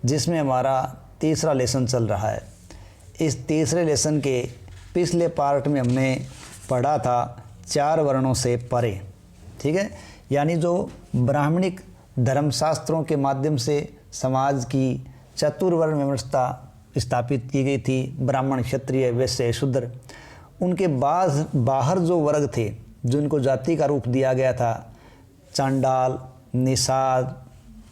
जिसमें हमारा तीसरा लेसन चल रहा है। इस तीसरे लेसन के पिछले पार्ट में हमने पढ़ा था 4 वर्णों से परे, ठीक है, यानी जो ब्राह्मणिक धर्मशास्त्रों के माध्यम से समाज की चतुर्वर्ण व्यवस्था स्थापित की गई थी, ब्राह्मण, क्षत्रिय, वैश्य, शूद्र। उनके बाद बाहर जो वर्ग थे, जिनको जाति का रूप दिया गया था, चांडाल, निषाद,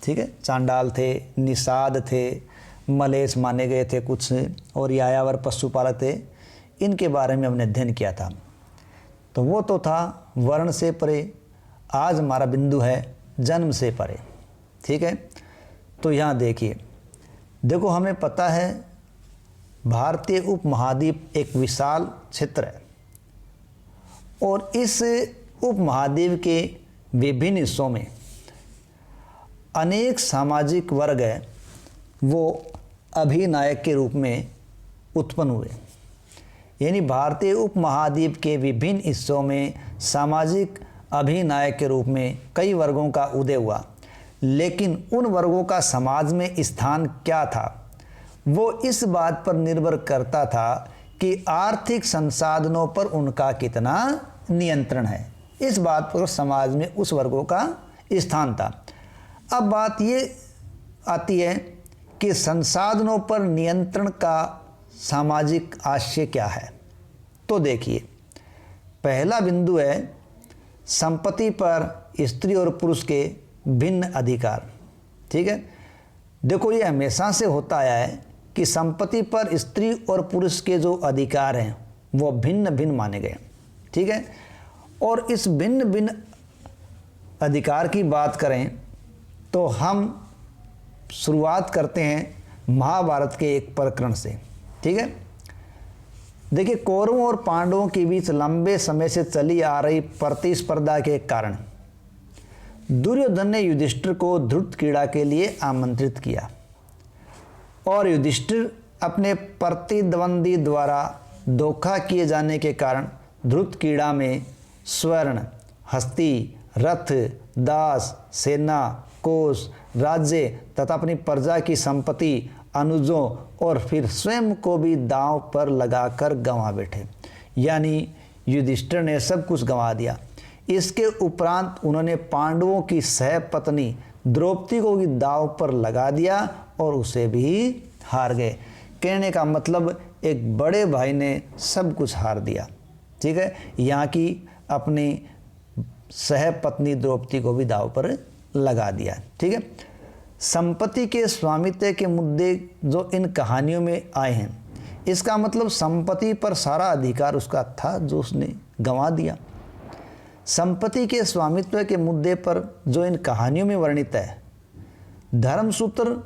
ठीक है, चांडाल थे, निषाद थे, मलेच्छ माने गए थे कुछ, और यायावर पशुपालक थे। इनके बारे में हमने अध्ययन किया था। तो वो तो था वर्ण से परे। आज हमारा बिंदु है जन्म से परे, ठीक है। तो यहाँ देखिए, देखो हमें पता है भारतीय उपमहाद्वीप एक विशाल क्षेत्र है और इस उपमहाद्वीप के विभिन्न हिस्सों में अनेक सामाजिक वर्ग है, वो अभिनायक के रूप में उत्पन्न हुए। यानी भारतीय उपमहाद्वीप के विभिन्न हिस्सों में सामाजिक अभिनायक के रूप में कई वर्गों का उदय हुआ, लेकिन उन वर्गों का समाज में स्थान क्या था, वो इस बात पर निर्भर करता था कि आर्थिक संसाधनों पर उनका कितना नियंत्रण है। इस बात पर समाज में उस वर्गों का स्थान था। अब बात ये आती है कि संसाधनों पर नियंत्रण का सामाजिक आशय क्या है। तो देखिए, पहला बिंदु है संपत्ति पर स्त्री और पुरुष के भिन्न अधिकार, ठीक है। देखो, ये हमेशा से होता आया है कि संपत्ति पर स्त्री और पुरुष के जो अधिकार हैं वो भिन्न भिन्न माने गए, ठीक है। और इस भिन्न भिन्न अधिकार की बात करें तो हम शुरुआत करते हैं महाभारत के एक प्रकरण से, ठीक है। देखिए, कौरवों और पांडवों के बीच लंबे समय से चली आ रही प्रतिस्पर्धा के कारण दुर्योधन ने युधिष्ठिर को धृतक्रीड़ा के लिए आमंत्रित किया और युधिष्ठिर अपने प्रतिद्वंदी द्वारा धोखा किए जाने के कारण धृतक्रीड़ा में स्वर्ण, हस्ती, रथ, दास, सेना, कोष, राज्य तथा अपनी प्रजा की संपत्ति, अनुजों और फिर स्वयं को भी दांव पर लगाकर गंवा बैठे। यानी युधिष्ठिर ने सब कुछ गंवा दिया। इसके उपरांत उन्होंने पांडवों की सहपत्नी द्रौपदी को भी दांव पर लगा दिया और उसे भी हार गए। कहने का मतलब एक बड़े भाई ने सब कुछ हार दिया, ठीक है। यहाँ की अपनी सहपत्नी द्रौपदी को भी दांव पर लगा दिया, ठीक है। संपत्ति के स्वामित्व के मुद्दे जो इन कहानियों में आए हैं, इसका मतलब संपत्ति पर सारा अधिकार उसका था जो उसने गंवा दिया। संपत्ति के स्वामित्व के मुद्दे पर जो इन कहानियों में वर्णित है, धर्मसूत्र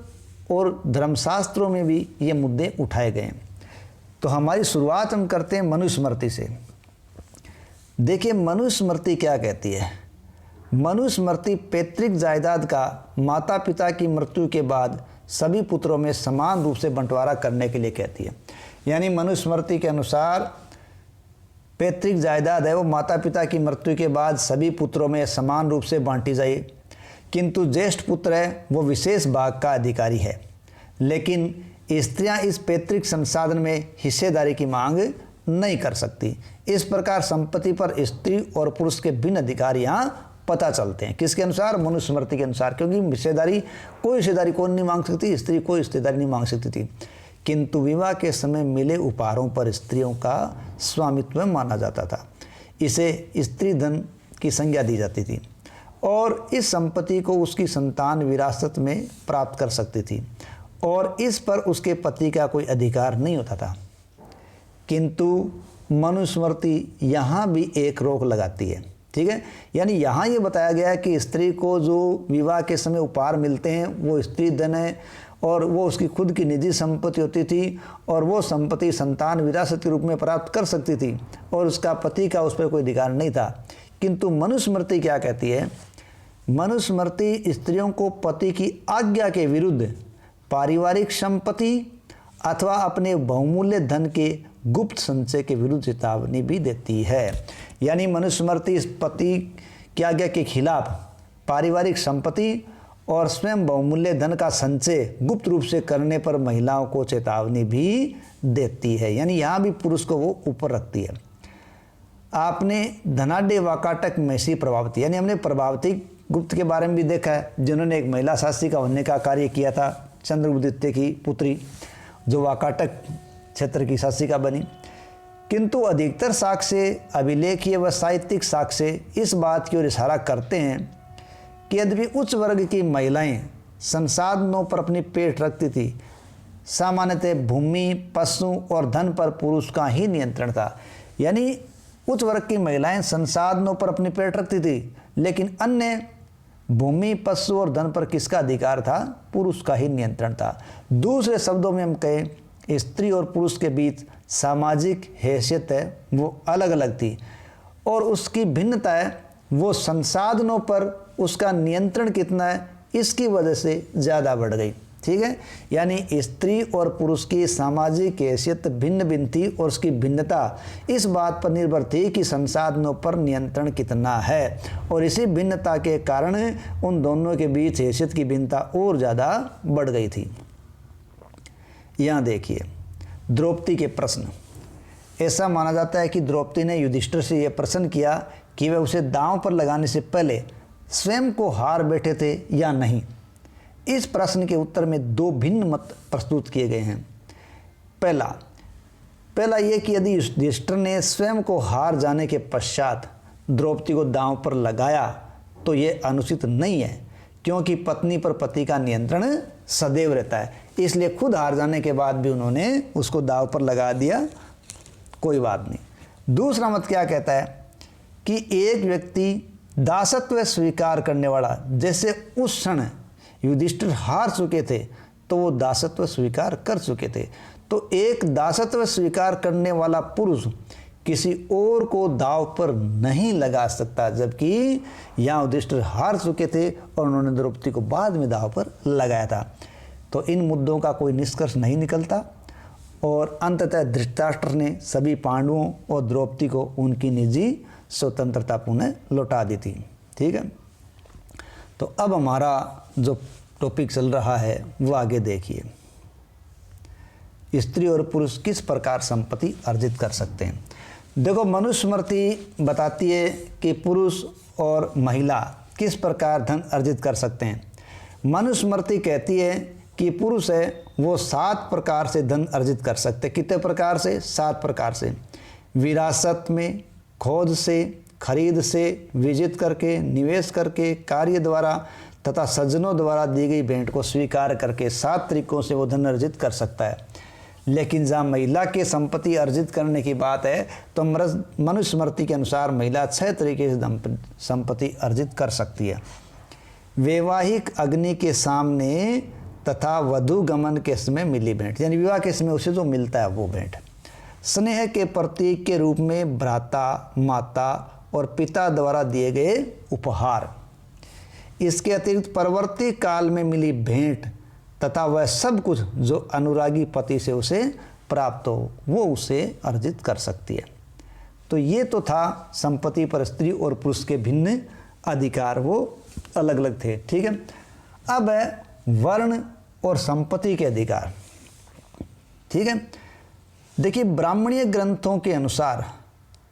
और धर्मशास्त्रों में भी ये मुद्दे उठाए गए हैं। तो हमारी शुरुआत हम करते हैं मनुस्मृति से। देखिए, मनुस्मृति क्या कहती है। मनुस्मृति पैतृक जायदाद का माता पिता की मृत्यु के बाद सभी पुत्रों में समान रूप से बंटवारा करने के लिए कहती है। यानी मनुस्मृति के अनुसार पैतृक जायदाद है वो माता पिता की मृत्यु के बाद सभी पुत्रों में समान रूप से बांटी जाए, किंतु ज्येष्ठ पुत्र है वो विशेष भाग का अधिकारी है। लेकिन स्त्रियां इस पैतृक संसाधन में हिस्सेदारी की मांग नहीं कर सकती। इस प्रकार संपत्ति पर स्त्री और पुरुष के भिन्न अधिकार यहाँ पता चलते हैं। किसके अनुसार? मनुस्मृति के अनुसार, क्योंकि कोई हिस्सेदारी कौन नहीं मांग सकती, स्त्री कोई हिस्सेदारी नहीं मांग सकती थी। किंतु विवाह के समय मिले उपहारों पर स्त्रियों का स्वामित्व माना जाता था। इसे स्त्री धन की संज्ञा दी जाती थी और इस संपत्ति को उसकी संतान विरासत में प्राप्त कर सकती थी और इस पर उसके पति का कोई अधिकार नहीं होता था। किंतु मनुस्मृति यहाँ भी एक रोक लगाती है, ठीक है। यानी यहाँ ये बताया गया है कि स्त्री को जो विवाह के समय उपहार मिलते हैं वो स्त्री धन है और वो उसकी खुद की निजी संपत्ति होती थी और वो संपत्ति संतान विरासत के रूप में प्राप्त कर सकती थी और उसका पति का उस पर कोई अधिकार नहीं था। किंतु मनुस्मृति क्या कहती है? मनुस्मृति स्त्रियों को पति की आज्ञा के विरुद्ध पारिवारिक संपत्ति अथवा अपने बहुमूल्य धन के गुप्त संचय के विरुद्ध चेतावनी भी देती है। यानी मनुस्मृति पति की आज्ञा के खिलाफ पारिवारिक संपत्ति और स्वयं बहुमूल्य धन का संचय गुप्त रूप से करने पर महिलाओं को चेतावनी भी देती है। यानी यहाँ भी पुरुष को वो ऊपर रखती है। आपने धनाढ्य वाकाटक मैसी प्रभावती, यानी हमने प्रभावती गुप्त के बारे में भी देखा है, जिन्होंने एक महिला शासिका बनने का कार्य किया था, चंद्रगुप्त की पुत्री, जो वाकाटक क्षेत्र की शासिका बनी। किंतु अधिकतर साक्ष्य, अभिलेखीय व साहित्यिक साक्ष्य इस बात की ओर इशारा करते हैं कि यद्यपि उच्च वर्ग की महिलाएं संसाधनों पर अपनी पेट रखती थी, सामान्यतः भूमि, पशु और धन पर पुरुष का ही नियंत्रण था। यानी उच्च वर्ग की महिलाएं संसाधनों पर अपनी पेट रखती थी, लेकिन अन्य भूमि, पशु और धन पर किसका अधिकार था? पुरुष का ही नियंत्रण था। दूसरे शब्दों में हम कहें, स्त्री और पुरुष के बीच सामाजिक हैसियत है वो अलग अलग थी, और उसकी भिन्नता है वो संसाधनों पर उसका नियंत्रण कितना है इसकी वजह से ज़्यादा बढ़ गई। ठीक है, यानी स्त्री और पुरुष की सामाजिक हैसियत भिन्न भिन्न थी, और उसकी भिन्नता इस बात पर निर्भर थी कि संसाधनों पर नियंत्रण कितना है, और इसी भिन्नता के कारण उन दोनों के बीच हैसियत की भिन्नता और ज़्यादा बढ़ गई थी। यहाँ देखिए द्रौपदी के प्रश्न। ऐसा माना जाता है कि द्रौपदी ने युधिष्ठिर से यह प्रश्न किया कि वे उसे दांव पर लगाने से पहले स्वयं को हार बैठे थे या नहीं। इस प्रश्न के उत्तर में दो भिन्न मत प्रस्तुत किए गए हैं। पहला यह कि यदि युधिष्ठिर ने स्वयं को हार जाने के पश्चात द्रौपदी को दांव पर लगाया तो यह अनुचित नहीं है, क्योंकि पत्नी पर पति का नियंत्रण सदैव रहता है। इसलिए खुद हार जाने के बाद भी उन्होंने उसको दांव पर लगा दिया, कोई बात नहीं। दूसरा मत क्या कहता है कि एक व्यक्ति दासत्व स्वीकार करने वाला, जैसे उस क्षण युधिष्ठिर हार चुके थे तो वो दासत्व स्वीकार कर चुके थे, तो एक दासत्व स्वीकार करने वाला पुरुष किसी और को दांव पर नहीं लगा सकता, जबकि यहाँ युधिष्ठिर हार चुके थे और उन्होंने द्रौपदी को बाद में दांव पर लगाया था। तो इन मुद्दों का कोई निष्कर्ष नहीं निकलता, और अंततः धृतराष्ट्र ने सभी पांडवों और द्रौपदी को उनकी निजी स्वतंत्रता पुनः लौटा दी थी। ठीक है, तो अब हमारा जो टॉपिक चल रहा है वो आगे देखिए। स्त्री और पुरुष किस प्रकार संपत्ति अर्जित कर सकते हैं। देखो, मनुस्मृति बताती है कि पुरुष और महिला किस प्रकार धन अर्जित कर सकते हैं। मनुस्मृति कहती है कि पुरुष है वो 7 प्रकार से धन अर्जित कर सकते हैं। कितने प्रकार से? 7 प्रकार से। विरासत में, खोज से, खरीद से, विजित करके, निवेश करके, कार्य द्वारा तथा सज्जनों द्वारा दी गई भेंट को स्वीकार करके 7 तरीकों से वो धन अर्जित कर सकता है। लेकिन जहाँ महिला के संपत्ति अर्जित करने की बात है तो मनुस्मृति के अनुसार महिला 6 तरीके से संपत्ति अर्जित कर सकती है। वैवाहिक अग्नि के सामने तथा वधु गमन के समय मिली भेंट, यानी विवाह के समय उसे जो मिलता है वो भेंट। स्नेह के प्रतीक के रूप में भ्राता, माता और पिता द्वारा दिए गए उपहार। इसके अतिरिक्त परवर्ती काल में मिली भेंट तथा वह सब कुछ जो अनुरागी पति से उसे प्राप्त हो वो उसे अर्जित कर सकती है। तो ये तो था संपत्ति पर स्त्री और पुरुष के भिन्न अधिकार, वो अलग अलग थे। ठीक है, अब है वर्ण और संपत्ति के अधिकार। ठीक है, देखिए ब्राह्मणीय ग्रंथों के अनुसार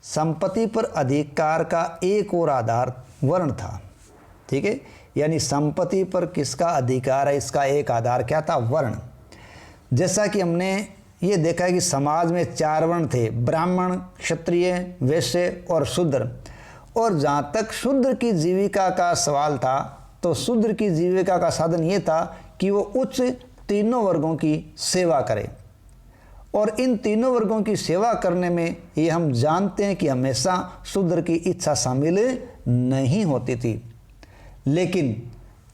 संपत्ति पर अधिकार का एक और आधार वर्ण था। ठीक है, यानी संपत्ति पर किसका अधिकार है इसका एक आधार क्या था? वर्ण। जैसा कि हमने ये देखा है कि समाज में 4 वर्ण थे, ब्राह्मण, क्षत्रिय, वैश्य और शूद्र। और जहाँ तक शूद्र की जीविका का सवाल था तो शूद्र की जीविका का साधन ये था कि वो उच्च तीनों वर्गों की सेवा करे, और इन तीनों वर्गों की सेवा करने में ये हम जानते हैं कि हमेशा शूद्र की इच्छा शामिल नहीं होती थी। लेकिन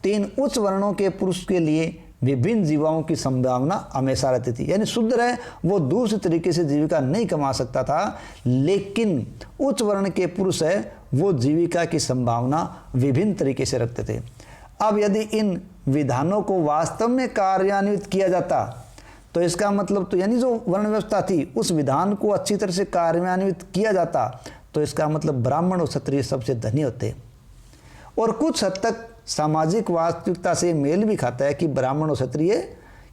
3 उच्च वर्णों के पुरुष के लिए विभिन्न जीवाओं की संभावना हमेशा रहती थी। यानी शूद्र है वो दूसरे तरीके से जीविका नहीं कमा सकता था, लेकिन उच्च वर्ण के पुरुष है वो जीविका की संभावना विभिन्न तरीके से रखते थे। अब यदि इन विधानों को वास्तव में कार्यान्वित किया जाता तो इसका मतलब तो यानी जो वर्ण व्यवस्था थी उस विधान को अच्छी तरह से कार्यान्वित किया जाता तो इसका मतलब ब्राह्मण और क्षत्रिय सबसे धनी होते। और कुछ हद तक सामाजिक वास्तविकता से मेल भी खाता है कि ब्राह्मण और क्षत्रिय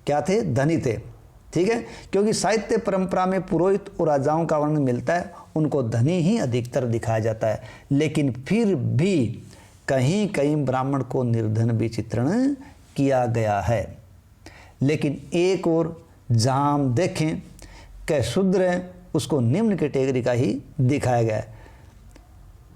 क्या थे, धनी थे। ठीक है, क्योंकि साहित्य परंपरा में पुरोहित और राजाओं का वर्णन मिलता है, उनको धनी ही अधिकतर दिखाया जाता है, लेकिन फिर भी कहीं कहीं ब्राह्मण को निर्धन भी चित्रण किया गया है। लेकिन एक और जहाँ हम देखें कि शूद्र है उसको निम्न कैटेगरी का ही दिखाया गया है।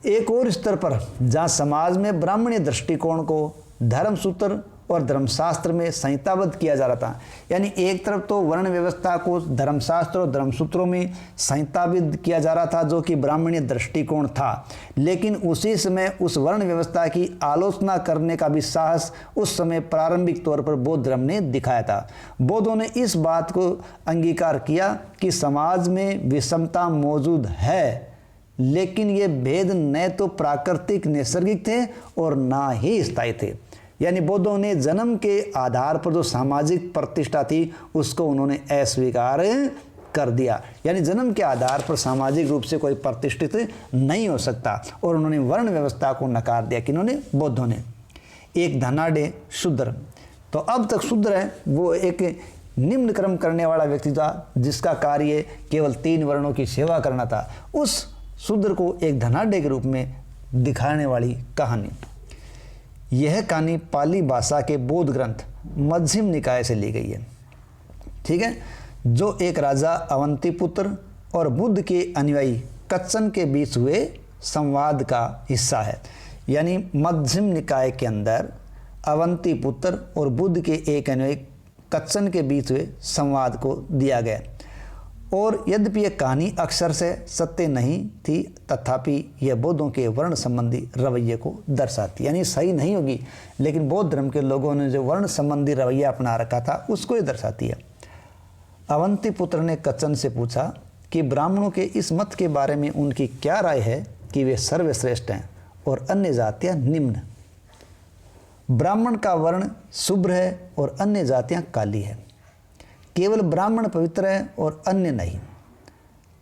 एक और स्तर पर जहाँ समाज में ब्राह्मणीय दृष्टिकोण को धर्मसूत्र और धर्मशास्त्र में संहिताबद्ध किया जा रहा था, यानी एक तरफ तो वर्ण व्यवस्था को धर्मशास्त्र और धर्मसूत्रों में संहिताबद्ध किया जा रहा था जो कि ब्राह्मणीय दृष्टिकोण था, लेकिन उसी समय उस वर्ण व्यवस्था की आलोचना करने का भी साहस उस समय प्रारंभिक तौर पर बौद्ध धर्म ने दिखाया था। बौद्धों ने इस बात को अंगीकार किया कि समाज में विषमता मौजूद है, लेकिन ये भेद न तो प्राकृतिक नैसर्गिक थे और ना ही स्थायी थे। यानी बौद्धों ने जन्म के आधार पर जो सामाजिक प्रतिष्ठा थी उसको उन्होंने अस्वीकार कर दिया, यानी जन्म के आधार पर सामाजिक रूप से कोई प्रतिष्ठित नहीं हो सकता, और उन्होंने वर्ण व्यवस्था को नकार दिया। किन्होंने? बौद्धों ने। एक धनाढ़ शूद्र, तो अब तक शूद्र है वो एक निम्न कर्म करने वाला व्यक्ति था जिसका कार्य केवल 3 वर्णों की सेवा करना था। उस शूद्र को एक धनाढ़ के रूप में दिखाने वाली कहानी। यह कहानी पाली भाषा के बौद्ध ग्रंथ मध्यम निकाय से ली गई है। ठीक है, जो एक राजा अवंतीपुत्र और बुद्ध के अनुयायी कच्चन के बीच हुए संवाद का हिस्सा है। यानी मध्यम निकाय के अंदर अवंतीपुत्र और बुद्ध के एक अनुयायी कच्चन के बीच हुए संवाद को दिया गया, और यद्यपि यह कहानी अक्षर से सत्य नहीं थी, तथापि यह बौद्धों के वर्ण संबंधी रवैये को दर्शाती, यानी सही नहीं होगी लेकिन बौद्ध धर्म के लोगों ने जो वर्ण संबंधी रवैया अपना रखा था उसको ये दर्शाती है। अवंतीपुत्र ने कच्चन से पूछा कि ब्राह्मणों के इस मत के बारे में उनकी क्या राय है कि वे सर्वश्रेष्ठ हैं और अन्य जातियाँ निम्न। ब्राह्मण का वर्ण शुभ्र है और अन्य जातियाँ काली है। केवल ब्राह्मण पवित्र है और अन्य नहीं।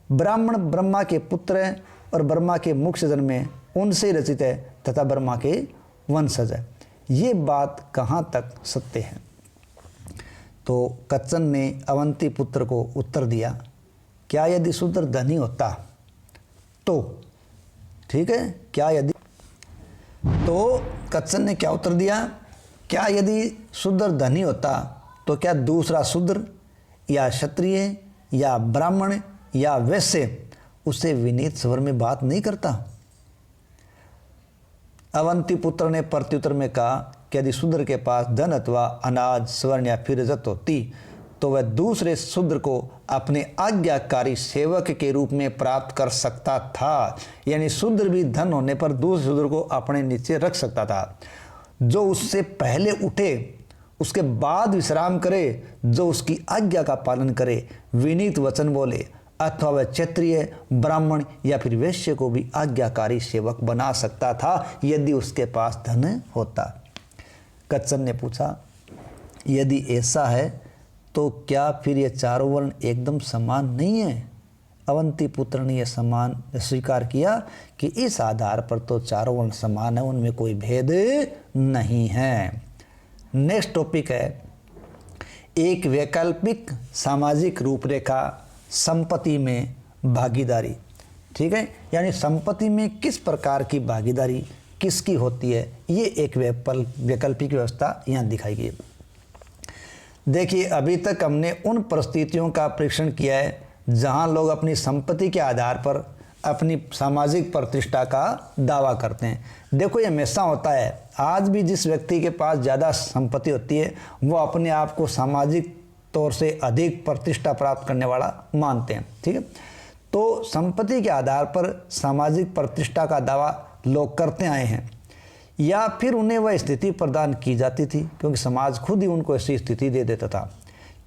ब्राह्मण ब्रह्मा के पुत्र हैं और ब्रह्मा के मुख्य जन्म में उनसे रचित है तथा ब्रह्मा के वंशज है। ये बात कहाँ तक सत्य है? तो कच्चन ने अवंती पुत्र को उत्तर दिया, क्या यदि शूद्र धनी होता तो? ठीक है, क्या यदि, तो कच्चन ने क्या उत्तर दिया? क्या यदि शूद्र धनी होता तो क्या दूसरा शूद्र या क्षत्रिय या ब्राह्मण या वैश्य उससे विनीत स्वर में बात नहीं करता? अवंती पुत्र ने प्रत्युत्तर में कहा कि यदि शूद्र के पास धन अथवा अनाज, स्वर्ण या फिर इज्जत होती तो वह दूसरे शूद्र को अपने आज्ञाकारी सेवक के रूप में प्राप्त कर सकता था। यानी शूद्र भी धन होने पर दूसरे शूद्र को अपने नीचे रख सकता था। जो उससे पहले उठे, उसके बाद विश्राम करे, जो उसकी आज्ञा का पालन करे, विनीत वचन बोले, अथवा वह क्षत्रिय, ब्राह्मण या फिर वैश्य को भी आज्ञाकारी सेवक बना सकता था यदि उसके पास धन होता। कच्चन ने पूछा, यदि ऐसा है तो क्या फिर ये चारों वर्ण एकदम समान नहीं है? अवंती पुत्र ने यह समान स्वीकार किया कि इस आधार पर तो चारों वर्ण समान है, उनमें कोई भेद नहीं है। नेक्स्ट टॉपिक है एक वैकल्पिक सामाजिक रूपरेखा संपत्ति में भागीदारी। ठीक है, यानी संपत्ति में किस प्रकार की भागीदारी किसकी होती है, ये एक वैकल्पिक व्यवस्था यहाँ दिखाई गई। देखिए, अभी तक हमने उन परिस्थितियों का परीक्षण किया है जहाँ लोग अपनी संपत्ति के आधार पर अपनी सामाजिक प्रतिष्ठा का दावा करते हैं। देखो, ये हमेशा होता है। आज भी जिस व्यक्ति के पास ज़्यादा संपत्ति होती है वो अपने आप को सामाजिक तौर से अधिक प्रतिष्ठा प्राप्त करने वाला मानते हैं। ठीक है, तो संपत्ति के आधार पर सामाजिक प्रतिष्ठा का दावा लोग करते आए हैं, या फिर उन्हें वह स्थिति प्रदान की जाती थी क्योंकि समाज खुद ही उनको ऐसी स्थिति दे देता था,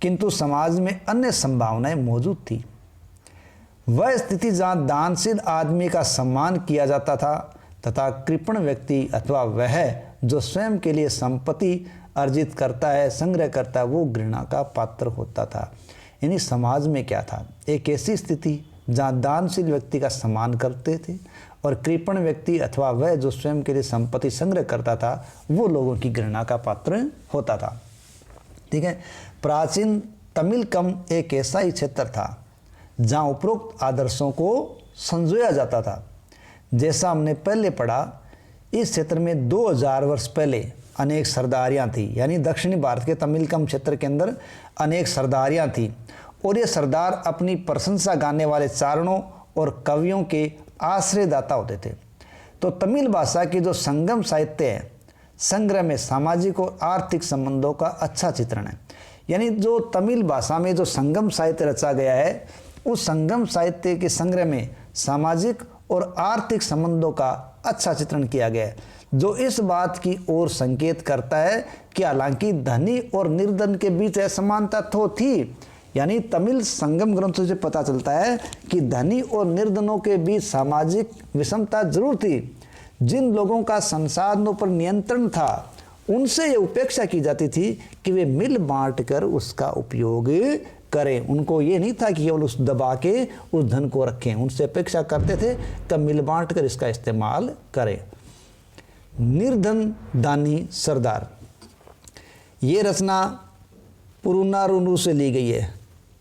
किंतु समाज में अन्य संभावनाएं मौजूद थी। वह स्थिति जहाँ दानशील आदमी का सम्मान किया जाता था तथा कृपण व्यक्ति अथवा वह जो स्वयं के लिए संपत्ति अर्जित करता है, संग्रह करता है, वो घृणा का पात्र होता था। यानी समाज में क्या था? एक ऐसी स्थिति जहाँ दानशील व्यक्ति का सम्मान करते थे और कृपण व्यक्ति अथवा वह जो स्वयं के लिए संपत्ति संग्रह करता था वो लोगों की घृणा का पात्र होता था। ठीक है। प्राचीन तमिलकम एक ऐसा ही क्षेत्र था जहाँ उपरोक्त आदर्शों को संजोया जाता था। जैसा हमने पहले पढ़ा, इस क्षेत्र में 2000 वर्ष पहले अनेक सरदारियाँ थी, यानी दक्षिणी भारत के तमिलकम क्षेत्र के अंदर अनेक सरदारियाँ थी और ये सरदार अपनी प्रशंसा गाने वाले चारणों और कवियों के आश्रयदाता होते थे। तो तमिल भाषा की जो संगम साहित्य है, संग्रह में सामाजिक और आर्थिक संबंधों का अच्छा चित्रण है। यानी जो तमिल भाषा में जो संगम साहित्य रचा गया है, उस संगम साहित्य के संग्रह में सामाजिक और आर्थिक संबंधों का अच्छा चित्रण किया गया है, जो इस बात की ओर संकेत करता है कि हालांकि धनी और निर्धन के बीच असमानता तो थी। यानी तमिल संगम ग्रंथों से पता चलता है कि धनी और निर्धनों के बीच सामाजिक विषमता जरूर थी। जिन लोगों का संसाधनों पर नियंत्रण था उनसे ये उपेक्षा की जाती थी कि वे मिल बांट कर उसका उपयोग करें। उनको ये नहीं था कि केवल उस दबा के उस धन को रखें, उनसे अपेक्षा करते थे कि मिल बांट कर इसका इस्तेमाल करें। निर्धन दानी सरदार, ये रचना पुरुनारुनु से ली गई है।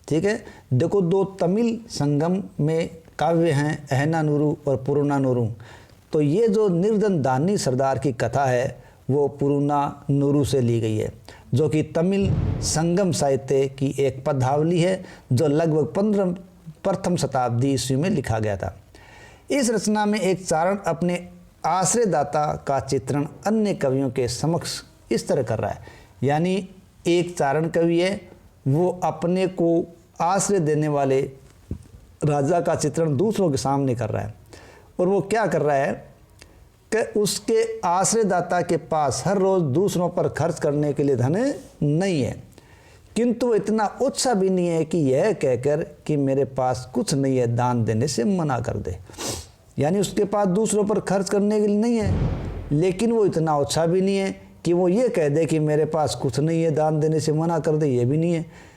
ठीक है। देखो, दो तमिल संगम में काव्य हैं, अहनानुरु और पुरुनानुरु। तो ये जो निर्धन दानी सरदार की कथा है वो पुरुनानुरु से ली गई है, जो कि तमिल संगम साहित्य की एक पदावली है जो लगभग प्रथम शताब्दी ईस्वी में लिखा गया था। इस रचना में एक चारण अपने आश्रयदाता का चित्रण अन्य कवियों के समक्ष इस तरह कर रहा है। यानी एक चारण कवि है, वो अपने को आश्रय देने वाले राजा का चित्रण दूसरों के सामने कर रहा है। और वो क्या कर रहा है कि उसके आश्रयदाता के पास हर रोज़ दूसरों पर खर्च करने के लिए धन नहीं है, किंतु इतना उत्साह भी नहीं है कि यह कहकर कि मेरे पास कुछ नहीं है दान देने से मना कर दे। यानी उसके पास दूसरों पर खर्च करने के लिए नहीं है, लेकिन वो इतना उत्साह भी नहीं है कि वो ये कह दे कि मेरे पास कुछ नहीं है दान देने से मना कर दे, ये भी नहीं है।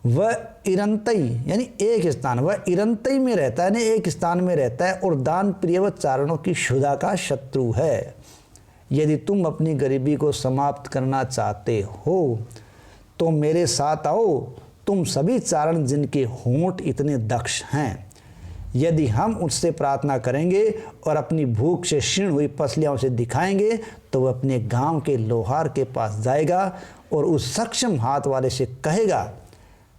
वह इरंतई यानी एक स्थान, वह इरंतई में रहता है, एक स्थान में रहता है और दान प्रियवत चारणों की क्षुधा का शत्रु है। यदि तुम अपनी गरीबी को समाप्त करना चाहते हो तो मेरे साथ आओ, तुम सभी चारण जिनके होंठ इतने दक्ष हैं। यदि हम उससे प्रार्थना करेंगे और अपनी भूख से क्षीण हुई पसलियाँ उसे दिखाएंगे तो वह अपने गांव के लोहार के पास जाएगा और उस सक्षम हाथ वाले से कहेगा,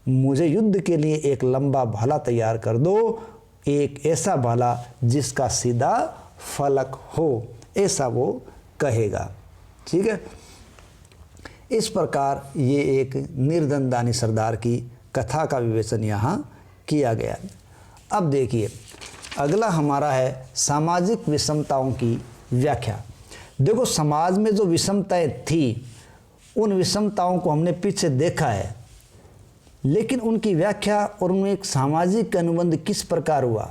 मुझे युद्ध के लिए एक लंबा भाला तैयार कर दो, एक ऐसा भाला जिसका सीधा फलक हो, ऐसा वो कहेगा। ठीक है। इस प्रकार ये एक निर्धन दानी सरदार की कथा का विवेचन यहाँ किया गया। अब देखिए, अगला हमारा है सामाजिक विषमताओं की व्याख्या। देखो, समाज में जो विषमताएं थी उन विषमताओं को हमने पीछे देखा है, लेकिन उनकी व्याख्या और उनमें एक सामाजिक अनुबंध किस प्रकार हुआ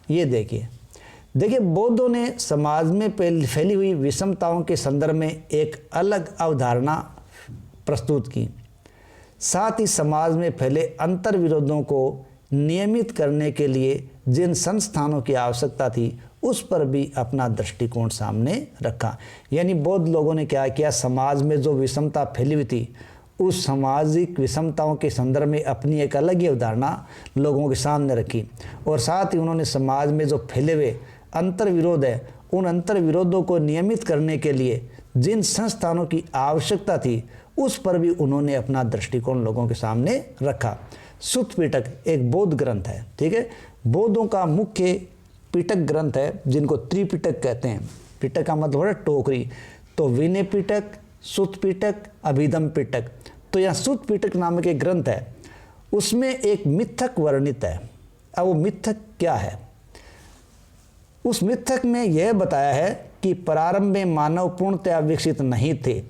ये देखिए। बौद्धों ने समाज में फैली हुई विषमताओं के संदर्भ में एक अलग अवधारणा प्रस्तुत की। साथ ही समाज में फैले अंतर विरोधों को नियमित करने के लिए जिन संस्थानों की आवश्यकता थी उस पर भी अपना दृष्टिकोण सामने रखा। यानी बौद्ध लोगों ने क्या किया, समाज में जो विषमता फैली हुई थी उस सामाजिक विषमताओं के संदर्भ में अपनी एक अलग ही अवधारणा लोगों के सामने रखी और साथ ही उन्होंने समाज में जो फैले हुए अंतर विरोध है उन अंतर विरोधों को नियमित करने के लिए जिन संस्थानों की आवश्यकता थी उस पर भी उन्होंने अपना दृष्टिकोण लोगों के सामने रखा। सुत्त पिटक एक बौद्ध ग्रंथ है। ठीक है। बौद्धों का मुख्य पिटक ग्रंथ है जिनको त्रिपिटक कहते हैं। पिटक का मतलब है टोकरी। तो विनय पिटक, सुत्त पिटक, अभिधम पिटक। तो यह सुत्त पिटक नामक एक ग्रंथ है, उसमें एक मिथक वर्णित है। अब वो मिथक क्या है? उस मिथक में यह बताया है कि प्रारंभ में मानव पूर्णतया विकसित नहीं थे,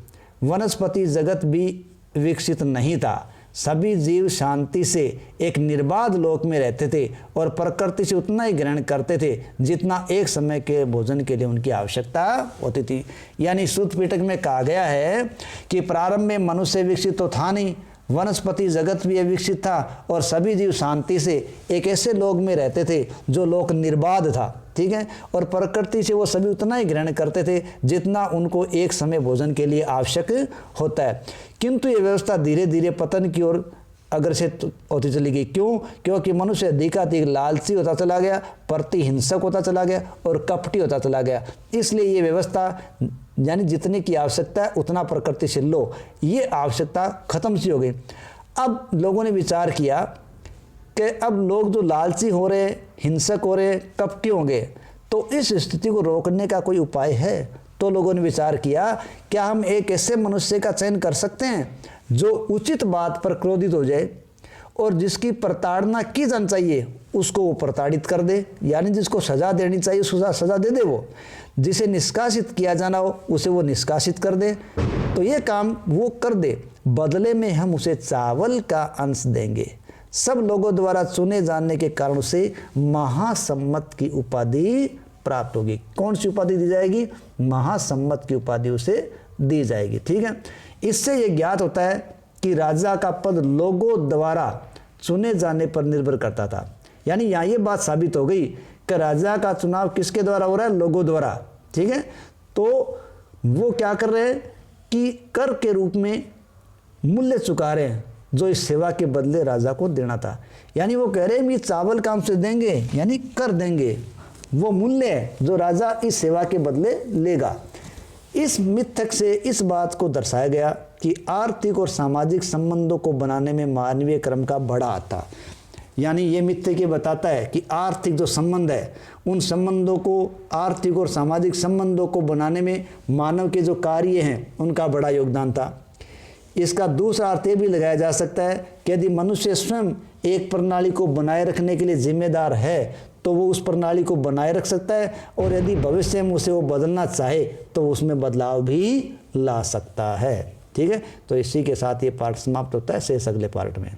वनस्पति जगत भी विकसित नहीं था, सभी जीव शांति से एक निर्बाध लोक में रहते थे और प्रकृति से उतना ही ग्रहण करते थे जितना एक समय के भोजन के लिए उनकी आवश्यकता होती थी। यानी सुत्त पिटक में कहा गया है कि प्रारंभ में मनुष्य विकसित तो था नहीं, वनस्पति जगत भी विकसित था और सभी जीव शांति से एक ऐसे लोक में रहते थे जो लोक निर्बाध था, ठीक है। और प्रकृति से वो सभी उतना ही ग्रहण करते थे जितना उनको एक समय भोजन के लिए आवश्यक होता है। किंतु ये व्यवस्था धीरे धीरे पतन की ओर अग्रसर होती चली गई। क्यों? क्योंकि मनुष्य अधिकाधिक लालची होता चला गया, प्रतिहिंसक होता चला गया और कपटी होता चला गया। इसलिए ये व्यवस्था यानी जितने की आवश्यकता है उतना प्रकृति से लो, ये आवश्यकता खत्म सी हो गई। अब लोगों ने विचार किया कि अब लोग जो लालची हो रहे, हिंसक हो रहे, कपटी होंगे, तो इस स्थिति को रोकने का कोई उपाय है? तो लोगों ने विचार किया क्या हम एक ऐसे मनुष्य का चयन कर सकते हैं जो उचित बात पर क्रोधित हो जाए और जिसकी प्रताड़ना की जानी चाहिए उसको वो प्रताड़ित कर दे, यानी जिसको सजा देनी चाहिए उसको सजा दे दे, वो जिसे निष्कासित किया जाना हो उसे वो निष्कासित कर दे। तो ये काम वो कर दे, बदले में हम उसे चावल का अंश देंगे। सब लोगों द्वारा चुने जाने के कारण उसे महासम्मत की उपाधि प्राप्त होगी। कौन सी उपाधि दी जाएगी? महासम्मत की उपाधि उसे दी जाएगी, ठीक है। इससे यह ज्ञात होता है कि राजा का पद लोगों द्वारा चुने जाने पर निर्भर करता था। यानी यहाँ ये बात साबित हो गई कि राजा का चुनाव किसके द्वारा हो रहा है? लोगों द्वारा, ठीक है। तो वो क्या कर रहे हैं कि कर के रूप में मूल्य चुका रहे हैं जो इस सेवा के बदले राजा को देना था। यानी वो कह रहे हैं चावल काम से देंगे, यानी कर देंगे, वो मूल्य है जो राजा इस सेवा के बदले लेगा। इस मिथक से इस बात को दर्शाया गया कि आर्थिक और सामाजिक संबंधों को बनाने में मानवीय क्रम का बड़ा हाथ था। यानी ये मिथक ये बताता है कि आर्थिक जो संबंध है उन संबंधों को, आर्थिक और सामाजिक संबंधों को बनाने में मानव के जो कार्य हैं उनका बड़ा योगदान था। इसका दूसरा अर्थ ये भी लगाया जा सकता है कि यदि मनुष्य स्वयं एक प्रणाली को बनाए रखने के लिए जिम्मेदार है तो वो उस प्रणाली को बनाए रख सकता है, और यदि भविष्य में उसे वो बदलना चाहे तो उसमें बदलाव भी ला सकता है, ठीक है। तो इसी के साथ ये पार्ट समाप्त होता है। शेष अगले पार्ट में।